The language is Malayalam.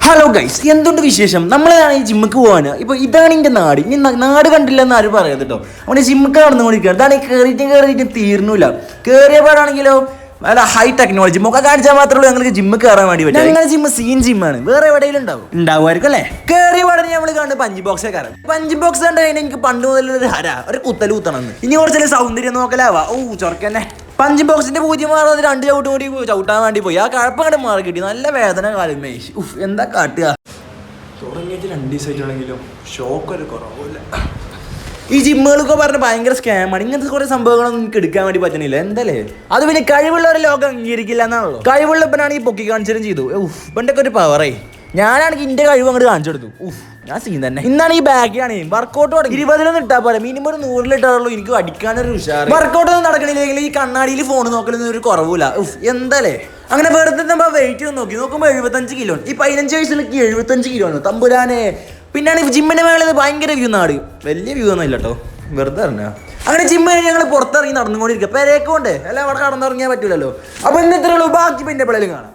ഹലോ ഗൈസ്, എന്തുണ്ട് വിശേഷം? നമ്മളാണ് ഈ ജിമ്മിക്ക് പോകാൻ. ഇപ്പോൾ ഇതാണ് എൻ്റെ നാട്. ഇനി നാട് കണ്ടില്ലെന്ന് ആരും പറയാം കേട്ടോ. അവിടെ ജിമ്മിക്ക് നടന്നുകൊണ്ടിരിക്കുക. അതാണ് കയറിയിട്ട് തീർന്നില്ല. കയറിയപ്പോഴാണെങ്കിലോ നല്ല ഹൈ ടെക്നോളജി മുഖം കാണിച്ചാൽ മാത്രമേ ഉള്ളൂ ഞങ്ങൾക്ക് ജിമ്മ് കയറാൻ വേണ്ടി പറ്റും. ഞങ്ങളുടെ ജിമ്മ് സീൻ ജിമ്മാണ്. വേറെ എവിടെയെങ്കിലും ഉണ്ടാവുമായിരിക്കും അല്ലേ? കയറിയ പാടെ നമ്മൾ കണ്ട് പഞ്ച് ബോക്സേ കയറാം. പഞ്ച് ബോക്സ് കണ്ടു കഴിഞ്ഞാൽ എനിക്ക് പണ്ട് മുതലൊരു ഹര, ഒരു കുത്തൽ കുത്തണമെന്ന്. ഇനി കുറച്ചല്ലേ സൗന്ദര്യം നോക്കലാവാ. ഓ ചൊറക്കന്നെ. പഞ്ച് ബോക്സിന്റെ 0 2 ചവിട്ടും കൂടി ചവിട്ടാൻ വേണ്ടി പോയി. ആ കഴപ്പങ്ങടെ മാറി കിട്ടി. നല്ല വേദന കാലുമേ. എന്താ കാട്ടുക? തുടങ്ങിയിട്ട് 2 ദിവസമായിട്ടാണെങ്കിലും ഷോക്കൊരു കുറവില്ല. ഈ ജിമ്മുകളൊക്കെ പറഞ്ഞ ഭയങ്കര സ്കാമാണ്. ഇങ്ങനത്തെ കുറെ സംഭവങ്ങളൊന്നും എനിക്ക് എടുക്കാൻ വേണ്ടി പറ്റുന്നില്ല. എന്തല്ലേ അത്? പിന്നെ കഴിവുള്ളവരെ ലോകം അംഗീകരിക്കില്ല എന്നാണല്ലോ. കഴിവുള്ളപ്പനാണ് ഈ പൊക്കി കാണിച്ചാലും ചെയ്തു. ഇവന്റെ ഒക്കെ ഒരു പവറേ. ഞാനാണെങ്കിൽ എന്റെ കഴിവ് അങ്ങോട്ട് കാണിച്ചു കൊടുത്തു. ഞാൻ സീൻ തന്നെ. ഇന്നാണ് ഈ ബാഗാണ് വർക്കൗട്ട് തുടങ്ങി. 20 ഇട്ടാ പോലെ മിനിമം ഒരു 100 ഇട്ടാറുള്ളൂ എനിക്ക് അടിക്കാനൊരു ഉഷാർ. വർക്കൗട്ട് ഒന്നും നടക്കണില്ലെങ്കിൽ ഈ കണ്ണാടിയിൽ ഫോൺ നോക്കലൊന്നും ഒരു കുറവില്ല. എന്തല്ലേ? അങ്ങനെ വെറുതെ വെയിറ്റ് നോക്കുമ്പോൾ 75 കിലോ. ഈ 15 വയസ്സിലേക്ക് 75 കിലോ ആണ്. തമ്പുരാനെ. പിന്നാണ് ജിമ്മിന്റെ മേളിൽ ഭയങ്കര വ്യൂ. നാട് വലിയ വ്യൂ ഒന്നും ഇല്ല കേട്ടോ, വെറുതെ അറിഞ്ഞ. അങ്ങനെ ജിമ്മ് കഴിഞ്ഞ് ഞങ്ങൾ പുറത്തിറങ്ങി നടന്നുകൊണ്ടിരിക്കുക. പെരേക്കോണ്ടേ അല്ല അവിടെ കടന്നിറങ്ങിയാൽ പറ്റൂലല്ലോ. അപ്പൊ ഇന്നത്തെ ബാക്കി പിന്നെ എപ്പോഴേലും കാണാം.